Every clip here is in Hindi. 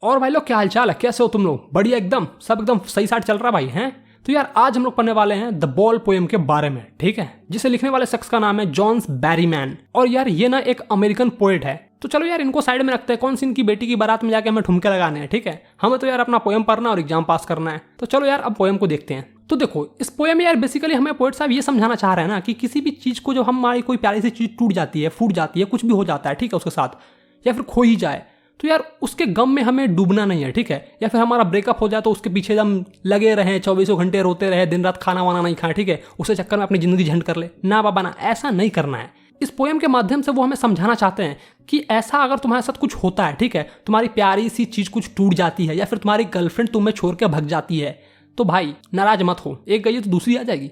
और भाई लोग क्या हालचाल है, कैसे हो तुम लोग? बढ़िया, एकदम सब एकदम सही साथ चल रहा है भाई हैं। तो यार आज हम लोग पढ़ने वाले हैं द बॉल पोएम के बारे में, ठीक है, जिसे लिखने वाले शख्स का नाम है जॉन बैरीमैन। और यार ये ना एक अमेरिकन पोएट है। तो चलो यार इनको साइड में रखते हैं, कौन सी इनकी बेटी की बारात में जाके हमें ठुमके लगाने हैं, ठीक है। हमें तो यार अपना पोएम पढ़ना और एग्जाम पास करना है। तो चलो यार अब पोएम को देखते हैं। तो देखो इस पोएम में यार बेसिकली हमें पोएट साहब ये समझाना चाह रहे हैं ना कि किसी भी चीज को जब हमारी कोई प्यारी सी चीज टूट जाती है, फूट जाती है, कुछ भी हो जाता है, ठीक है, उसके साथ या फिर खो ही जाए, तो यार उसके गम में हमें डूबना नहीं है, ठीक है। या फिर हमारा ब्रेकअप हो जाए तो उसके पीछे हम लगे रहें, 24 घंटे रोते रहे, दिन रात खाना वाना नहीं खाए, ठीक है, उसके चक्कर में अपनी जिंदगी झंड कर ले ना बाबा ना, ऐसा नहीं करना है। इस पोएम के माध्यम से वो हमें समझाना चाहते हैं कि ऐसा अगर तुम्हारे साथ कुछ होता है, ठीक है, तुम्हारी प्यारी सी चीज कुछ टूट जाती है या फिर तुम्हारी गर्लफ्रेंड तुम्हें छोड़ के भग जाती है, तो भाई नाराज मत हो, एक गई तो दूसरी आ जाएगी।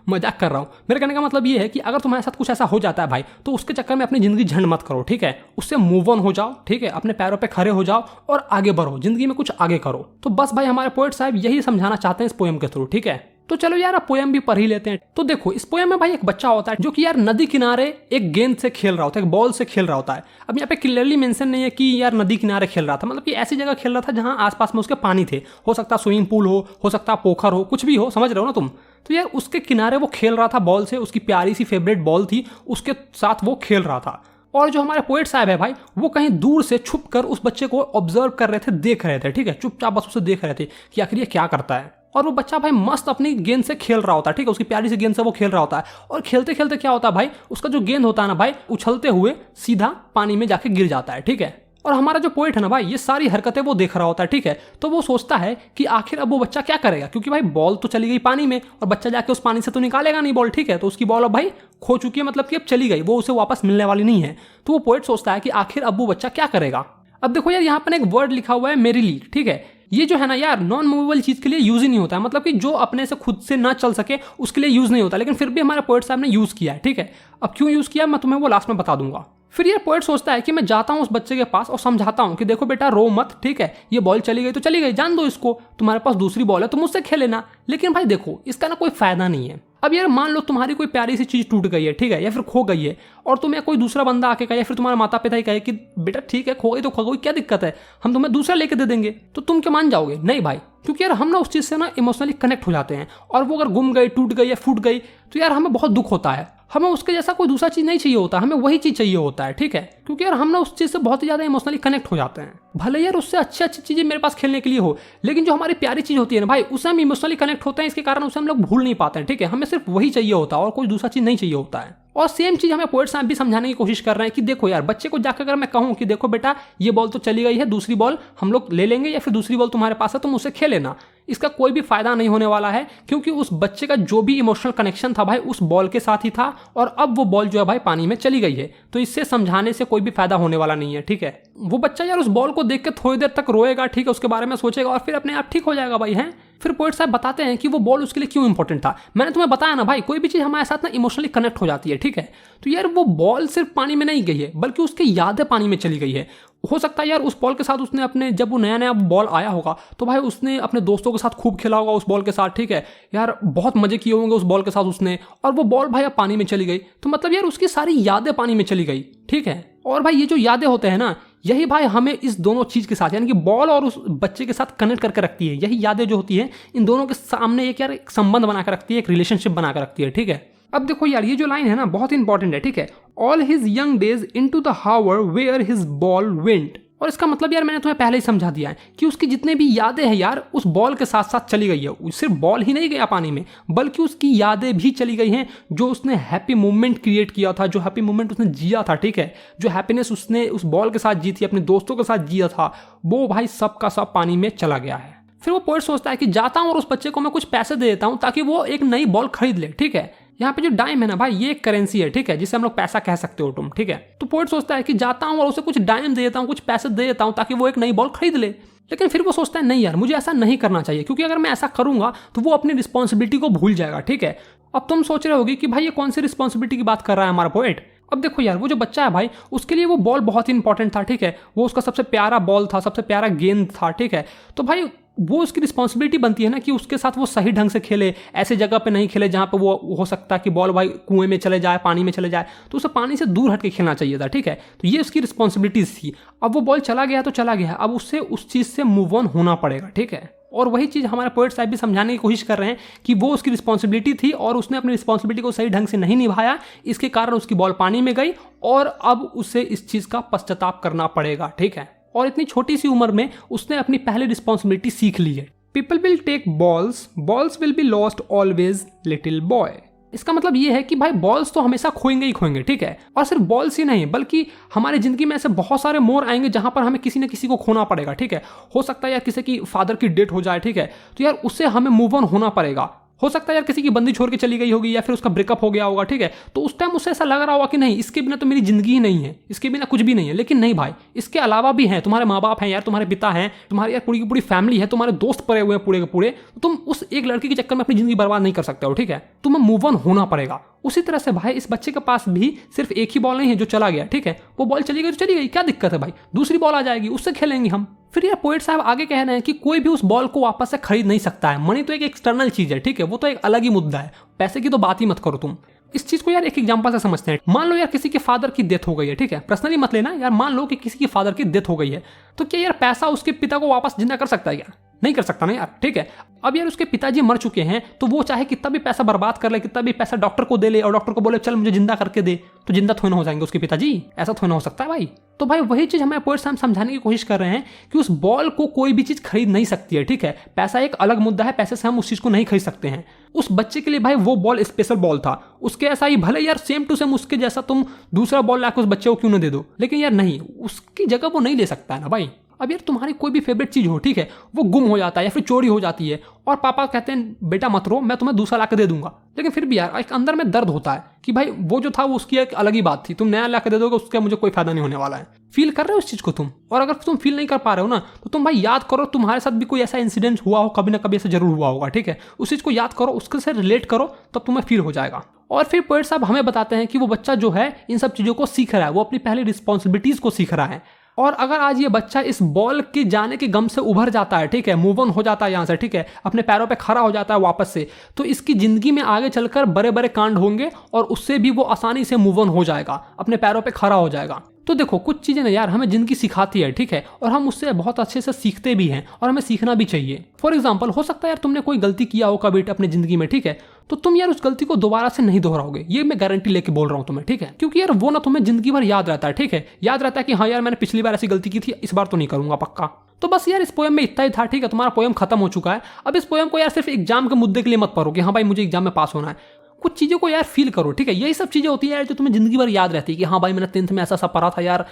मजाक कर रहा हूँ। मेरे कहने का मतलब ये है कि अगर तुम्हारे साथ कुछ ऐसा हो जाता है भाई, तो उसके चक्कर में अपनी जिंदगी झंड मत करो, ठीक है, उससे मूव ऑन हो जाओ, ठीक है, अपने पैरों पे खड़े हो जाओ और आगे बढ़ो, जिंदगी में कुछ आगे करो। तो बस भाई हमारे पोएट साहब यही समझाना चाहते हैं इस पोएम के थ्रू, ठीक है। तो चलो यार अब पोएम भी पढ़ ही लेते हैं। तो देखो इस पोएम में भाई एक बच्चा होता है जो कि यार नदी किनारे एक गेंद से खेल रहा होता है, एक बॉल से खेल रहा होता है। अब यहाँ पे क्लियरली मेंशन नहीं है कि यार नदी किनारे खेल रहा था, मतलब कि ऐसी जगह खेल रहा था जहां आसपास में उसके पानी थे, हो सकता स्विमिंग पूल हो सकता पोखर हो, कुछ भी हो, समझ रहे हो ना तुम। तो यार उसके किनारे वो खेल रहा था बॉल से, उसकी प्यारी सी फेवरेट बॉल थी, उसके साथ वो खेल रहा था। और जो हमारे पोएट साहब है भाई, वो कहीं दूर से छुप कर उस बच्चे को ऑब्जर्व कर रहे थे, देख रहे थे, ठीक है, चुपचाप बस उसे देख रहे थे कि आखिर ये क्या करता है। और वो बच्चा भाई मस्त अपनी गेंद से खेल रहा होता है, ठीक है, उसकी प्यारी सी गेंद से वो खेल रहा होता है। और खेलते खेलते क्या होता है भाई, उसका जो गेंद होता है ना भाई, उछलते हुए सीधा पानी में जाके गिर जाता है, ठीक है। और हमारा जो पोएट है ना भाई, ये सारी हरकतें वो देख रहा होता है, ठीक है। तो वो सोचता है कि आखिर अब वो बच्चा क्या करेगा, क्योंकि भाई बॉल तो चली गई पानी में और बच्चा जाके उस पानी से तो निकालेगा नहीं बॉल, ठीक है। तो उसकी बॉल अब भाई खो चुकी है, मतलब कि अब चली गई, वो उसे वापस मिलने वाली नहीं है। तो वो पोएट सोचता है कि आखिर अब वो बच्चा क्या करेगा। अब देखो यार यहाँ पर एक वर्ड लिखा हुआ है मेरी लीड, ठीक है। ये जो है ना यार नॉन मूवेबल चीज के लिए यूज ही नहीं होता है, मतलब कि जो अपने से खुद से ना चल सके उसके लिए यूज नहीं होता, लेकिन फिर भी हमारे पोएट साहब ने यूज किया है, ठीक है। अब क्यों यूज किया मैं तुम्हें वो लास्ट में बता दूंगा। फिर ये पोएट सोचता है कि मैं जाता हूँ उस बच्चे के पास और समझाता हूँ कि देखो बेटा रो मत, ठीक है, ये बॉल चली गई तो चली गई, जान दो इसको, तुम्हारे पास दूसरी बॉल है तुम मुझसे खेल लेना। लेकिन भाई देखो इसका ना कोई फायदा नहीं है। अब यार मान लो तुम्हारी कोई प्यारी सी चीज टूट गई है, ठीक है, या फिर खो गई है, और तुम्हें कोई दूसरा बंदा आके कहे या फिर तुम्हारे माता पिता ही कहे कि बेटा ठीक है खो गई तो खो गई, क्या दिक्कत है, हम तुम्हें दूसरा लेके दे देंगे, तो तुम क्या मान जाओगे? नहीं भाई, क्योंकि यार हम ना उस चीज से ना इमोशनली कनेक्ट हो जाते हैं। और वो अगर गुम गई, टूट गई या फूट गई तो यार हमें बहुत दुख होता है। हमें उसके जैसा कोई दूसरा चीज नहीं चाहिए होता, हमें वही चीज चाहिए होता है, ठीक है, क्योंकि यार हम ना उस चीज से बहुत ही ज्यादा इमोशनली कनेक्ट हो जाते हैं। भले यार उससे अच्छी अच्छी चीजें मेरे पास खेलने के लिए हो, लेकिन जो हमारी प्यारी चीज होती है ना भाई, उससे हम इमोशनली कनेक्ट होते हैं, इसके कारण उसे हम लोग भूल नहीं पाते हैं, ठीक है। हमें सिर्फ वही चाहिए होता है और कोई दूसरा चीज नहीं चाहिए होता है। और सेम चीज हमें पोएट साहब भी समझाने की कोशिश कर रहे हैं कि देखो यार बच्चे को जाकर अगर मैं कहूं कि देखो बेटा ये बॉल तो चली गई है, दूसरी बॉल हम लोग ले लेंगे या फिर दूसरी बॉल तुम्हारे पास है तुम उसे खेल लेना, इसका कोई भी फायदा नहीं होने वाला है, क्योंकि उस बच्चे का जो भी इमोशनल कनेक्शन था भाई उस बॉल के साथ ही था, और अब वो बॉल जो है भाई पानी में चली गई है। तो इससे समझाने से कोई भी फायदा होने वाला नहीं है, ठीक है। वो बच्चा यार उस बॉल को देख के थोड़ी देर तक रोएगा, ठीक है, उसके बारे में सोचेगा और फिर अपने आप ठीक हो जाएगा भाई हैं। फिर पोएट साहब बताते हैं कि वो बॉल उसके लिए क्यों इंपॉर्टेंट था। मैंने तुम्हें बताया ना भाई, कोई भी चीज हमारे साथ ना इमोशनली कनेक्ट हो जाती है, ठीक है। तो यार वो बॉल सिर्फ पानी में नहीं गई है, बल्कि उसकी यादें पानी में चली गई है। हो सकता है यार उस बॉल के साथ उसने अपने, जब वो नया नया बॉल आया होगा तो भाई उसने अपने दोस्तों के साथ खूब खेला होगा उस बॉल के साथ, ठीक है, यार बहुत मजे किए होंगे उस बॉल के साथ उसने, और वो बॉल भाई अब पानी में चली गई, तो मतलब यार उसकी सारी यादें पानी में चली गई, ठीक है। और भाई ये जो यादें होते हैं ना, यही भाई हमें इस दोनों चीज के साथ यानी कि बॉल और उस बच्चे के साथ कनेक्ट करके रखती है। यही यादें जो होती है इन दोनों के सामने एक यार एक संबंध बनाकर रखती है, एक रिलेशनशिप बनाकर रखती है, ठीक है। अब देखो यार ये जो लाइन है ना बहुत इंपॉर्टेंट है, ठीक है। All his young days into the हावर वेयर हिज बॉल वेंट। और इसका मतलब यार मैंने तुम्हें पहले ही समझा दिया है कि उसकी जितने भी यादें हैं यार उस बॉल के साथ साथ चली गई है। सिर्फ बॉल ही नहीं गया पानी में, बल्कि उसकी यादें भी चली गई हैं, जो उसने हैप्पी मोमेंट क्रिएट किया था, जो हैप्पी मोमेंट उसने जिया था, ठीक है, जो हैप्पीनेस उसने उस बॉल के साथ जी थी, अपने दोस्तों के साथ जिया था, वो भाई सब का सब पानी में चला गया है। फिर वो पोएट सोचता है कि जाता हूँ और उस बच्चे को मैं कुछ पैसे दे देता हूँ ताकि वो एक नई बॉल खरीद ले, ठीक है। यहाँ पे जो डाइम है ना भाई, ये एक करेंसी है, ठीक है, जिसे हम लोग पैसा कह सकते हो तुम, ठीक है। तो पोएट सोचता है कि जाता हूँ और उसे कुछ डाइम दे देता हूँ, कुछ पैसे दे देता हूँ ताकि वो एक नई बॉल खरीद ले। लेकिन फिर वो सोचता है नहीं यार मुझे ऐसा नहीं करना चाहिए, क्योंकि अगर मैं ऐसा करूंगा तो वो अपनी रिस्पॉन्सिबिलिटी को भूल जाएगा, ठीक है। अब तुम सोच रहे होगी कि भाई ये कौन सी रिस्पॉन्सिबिलिटी की बात कर रहा है हमारा पोएट। अब देखो यार वो जो बच्चा है भाई उसके लिए वो बॉल बहुत ही इंपॉर्टेंट था, ठीक है, वो उसका सबसे प्यारा बॉल था, सबसे प्यारा गेंद था, ठीक है। तो भाई वो उसकी रिस्पॉन्सिबिलिटी बनती है ना कि उसके साथ वो सही ढंग से खेले, ऐसे जगह पे नहीं खेले जहाँ पे वो हो सकता है कि बॉल भाई कुएं में चले जाए, पानी में चले जाए, तो उसे पानी से दूर हट के खेलना चाहिए था, ठीक है। तो ये उसकी रिस्पॉन्सिबिलिटीज थी। अब वो बॉल चला गया तो चला गया, अब उससे उस चीज़ से मूव ऑन होना पड़ेगा, ठीक है। और वही चीज़ हमारे पोएट साहब भी समझाने की कोशिश कर रहे हैं कि वो उसकी रिस्पॉन्सिबिलिटी थी और उसने अपनी रिस्पॉन्सिबिलिटी को सही ढंग से नहीं निभाया, इसके कारण उसकी बॉल पानी में गई और अब उसे इस चीज़ का पश्चाताप करना पड़ेगा, ठीक है। और इतनी छोटी सी उम्र में उसने अपनी पहली रिस्पॉन्सिबिलिटी सीख ली है। People will take balls will be lost always little boy. इसका मतलब ये है कि भाई बॉल्स तो हमेशा खोएंगे ही खोएंगे, ठीक है। और सिर्फ बॉल्स ही नहीं बल्कि हमारी जिंदगी में ऐसे बहुत सारे मोड़ आएंगे जहां पर हमें किसी न किसी को खोना पड़ेगा, ठीक है। हो सकता है यार किसी की फादर की डेथ हो जाए, ठीक है, तो यार उससे हमें मूव ऑन होना पड़ेगा। हो सकता है यार किसी की बंदी छोड़ के चली गई होगी या फिर उसका ब्रेकअप हो गया होगा, ठीक है। तो उस टाइम उसे ऐसा लग रहा होगा कि नहीं, इसके बिना तो मेरी जिंदगी ही नहीं है, इसके बिना कुछ भी नहीं है। लेकिन नहीं भाई, इसके अलावा भी हैं, तुम्हारे माँ बाप हैं यार, तुम्हारे पिता हैं, तुम्हारी यार पूरी की पूरी फैमिली है, तुम्हारे दोस्त पड़े हुए हैं पूरे के पूरे। तुम उस एक लड़के के चक्कर में अपनी जिंदगी बर्बाद नहीं कर सकते हो, ठीक है। तुम्हें मूव ऑन होना पड़ेगा। उसी तरह से भाई इस बच्चे के पास भी सिर्फ एक ही बॉल नहीं है जो चला गया, ठीक है। वो बॉल चली गई तो चली गई, क्या दिक्कत है भाई, दूसरी बॉल आ जाएगी, उससे खेलेंगे हम। फिर यार पोएट साहब आगे कह रहे हैं कि कोई भी उस बॉल को वापस से खरीद नहीं सकता है। मनी तो एक एक्सटर्नल चीज है, ठीक है, वो तो एक अलग ही मुद्दा है, पैसे की तो बात ही मत करो तुम। इस चीज को यार एक एग्जांपल से समझते हैं। मान लो यार किसी के फादर की डेथ हो गई है, ठीक है, पर्सनली मत लेना यार, मान लो कि किसी की फादर की डेथ हो गई है, तो क्या यार पैसा उसके पिता को वापस जिंदा कर सकता है क्या? नहीं कर सकता ना यार, ठीक है। अब यार उसके पिताजी मर चुके हैं तो वो चाहे कितना भी पैसा बर्बाद कर ले, कितना भी पैसा डॉक्टर को दे ले और डॉक्टर को बोले चल मुझे जिंदा करके दे, तो जिंदा थोड़ा ना हो जाएंगे उसके पिताजी? ऐसा थोड़ा ना हो सकता है भाई। तो भाई वही चीज हमें पोएट साहब समझाने की कोशिश कर रहे हैं कि उस बॉल को कोई भी चीज खरीद नहीं सकती है, ठीक है। पैसा एक अलग मुद्दा है, पैसे से हम उस चीज को नहीं खरीद सकते हैं। उस बच्चे के लिए भाई वो बॉल स्पेशल बॉल था, उसके ऐसा ही भले यार सेम टू सेम उसके जैसा तुम दूसरा बॉल लाकर उस बच्चे को क्यों ना दे दो, लेकिन यार नहीं, उसकी जगह वो नहीं ले सकता है ना भाई। अब यार तुम्हारी कोई भी फेवरेट चीज हो, ठीक है, वो गुम हो जाता है या फिर चोरी हो जाती है और पापा कहते हैं बेटा मत रो, मैं तुम्हें दूसरा ला के दे दूंगा, लेकिन फिर भी यार एक अंदर में दर्द होता है कि भाई वो जो था वो उसकी एक अलग ही बात थी, तुम नया ला के दे दोगे उसका मुझे कोई फायदा नहीं होने वाला है। फील कर रहे हो उस चीज को तुम? और अगर तुम फील नहीं कर पा रहे हो ना तो तुम भाई याद करो तुम्हारे साथ भी कोई ऐसा इंसिडेंट हुआ हो, कभी ना कभी ऐसा जरूर हुआ होगा, ठीक है। उस चीज को याद करो, उसके से रिलेट करो, तब तुम्हें फील हो जाएगा। और फिर पोएट साहब हमें बताते हैं कि वो बच्चा जो है इन सब चीजों को सीख रहा है, वो अपनी पहली रिस्पॉन्सिबिलिटीज को सीख रहा है। और अगर आज ये बच्चा इस बॉल के जाने के गम से उभर जाता है, ठीक है, मूव ऑन हो जाता है यहाँ से, ठीक है, अपने पैरों पे खड़ा हो जाता है वापस से, तो इसकी जिंदगी में आगे चलकर बड़े बड़े कांड होंगे और उससे भी वो आसानी से मूव ऑन हो जाएगा, अपने पैरों पे खड़ा हो जाएगा। तो देखो कुछ चीजें ना यार हमें जिंदगी सिखाती है, ठीक है, और हम उससे बहुत अच्छे से सीखते भी हैं और हमें सीखना भी चाहिए। फॉर एग्जाम्पल हो सकता है यार तुमने कोई गलती किया हो कभी अपने जिंदगी में, ठीक है, तो तुम यार उस गलती को दोबारा से नहीं दोहराओगे, ये मैं गारंटी लेके बोल रहा हूँ तुम्हें, ठीक है, क्योंकि यार वो ना तुम्हें जिंदगी भर याद रहता है, ठीक है, याद रहता है कि हाँ यार मैंने पिछली बार ऐसी गलती की थी, इस बार तो नहीं करूंगा पक्का। तो बस यार इस पोएम में इतना ही था, ठीक है, तुम्हारा पोएम खत्म हो चुका है। अब इस पोएम को यार सिर्फ एग्जाम के मुद्दे के लिए मत पढ़ो कि हाँ भाई मुझे एग्जाम में पास होना है। कुछ चीज़ों को यार फील करो, ठीक है, यही सब चीज़ें होती है यार जो तुम्हें जिंदगी भर याद रहती है कि हाँ भाई मैंने 10th में ऐसा सा पढ़ा था यार,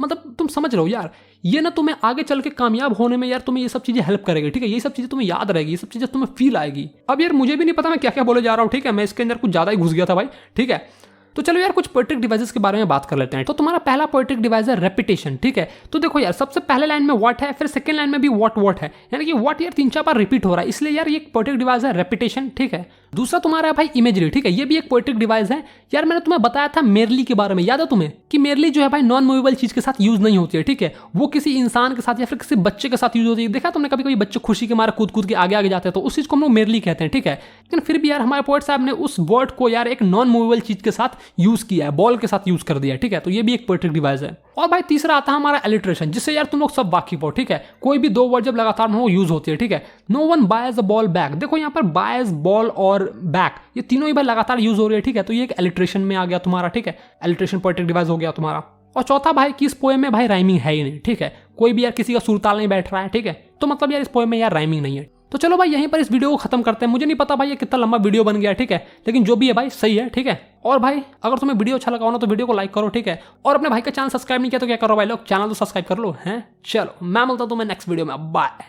मतलब तुम समझ रहे हो यार, ये ना तुम्हें आगे चल के कामयाब होने में यार तुम्हें ये सब चीजें हेल्प करेगी, ठीक है, ये सब चीजें तुम्हें याद रहेगी, ये सब चीजें तुम्हें फील आएगी। अब यार मुझे भी नहीं पता मैं क्या क्या बोले जा रहा हूँ, ठीक है, मैं इसके अंदर कुछ ज्यादा ही घुस गया था भाई, ठीक है। तो चलो यार कुछ पोएट्रिक डिवाइसेस के बारे में बात कर लेते हैं। तो तुम्हारा पहला पोएट्रिक डिवाइस है रेपिटेशन, ठीक है। तो देखो यार सबसे पहले लाइन में व्हाट है, फिर सेकंड लाइन में भी व्हाट है, यानी कि व्हाट यार 3-4 बार रिपीट हो रहा है, इसलिए यार ये एक पोएट्रिक डिवाइस है रेपिटेशन, ठीक है। दूसरा तुम्हारा है भाई इमेजरी, ठीक है, ये भी एक पोएट्रिक डिवाइस है। यार मैंने तुम्हें बताया था मेरली के बारे में, याद है तुम्हें कि मेरली जो है भाई नॉन मूवेबल चीज के साथ यूज नहीं होती है, ठीक है, वो किसी इंसान के साथ या फिर किसी बच्चे के साथ यूज होती है। देखा तुमने कभी कभी बच्चे खुशी के मारे कूद कूद के आगे आगे जाते हैं, तो उस चीज को हम लोग मेरली कहते हैं, ठीक है। लेकिन फिर भी यार हमारे पोएट साहब ने उस वर्ड को यार एक नॉन मूवेबल चीज के साथ यूज किया है, बॉल के साथ यूज कर दिया, ठीक है, तो ये भी एक पोएट्रिक डिवाइस है। और भाई तीसरा आता है हमारा एलिट्रेशन, जिससे यार तुम लोग सब वाकिफ हो, ठीक है, कोई भी दो वर्ड जब लगातार हो यूज होती है, ठीक है। No one buys a ball back, देखो यहाँ पर बायज, बॉल और बैक ये तीनों ही भाई लगातार यूज हो रही है, ठीक है, तो ये एक एलिट्रेशन में आ गया तुम्हारा, ठीक है, एलिट्रेशन पोएट्रिक डिवाइस हो गया तुम्हारा। और चौथा भाई कि इस पोएम में भाई राइमिंग है ही नहीं, ठीक है, कोई भी यार किसी का सुरताल नहीं बैठ रहा है, ठीक है, तो मतलब यार इस पोएम में यार राइमिंग नहीं है। तो चलो भाई यहीं पर इस वीडियो को खत्म करते हैं। मुझे नहीं पता भाई ये कितना लंबा वीडियो बन गया, ठीक है, लेकिन जो भी है भाई सही है, ठीक है। और भाई अगर तुम्हें वीडियो अच्छा लगा हो ना तो वीडियो को लाइक करो, ठीक है, और अपने भाई का चैनल सब्सक्राइब नहीं किया तो क्या करो भाई लोग, चैनल तो सब्सक्राइब कर लो हैं। चलो मैं मिलता हूं तुम्हें नेक्स्ट वीडियो में, बाय।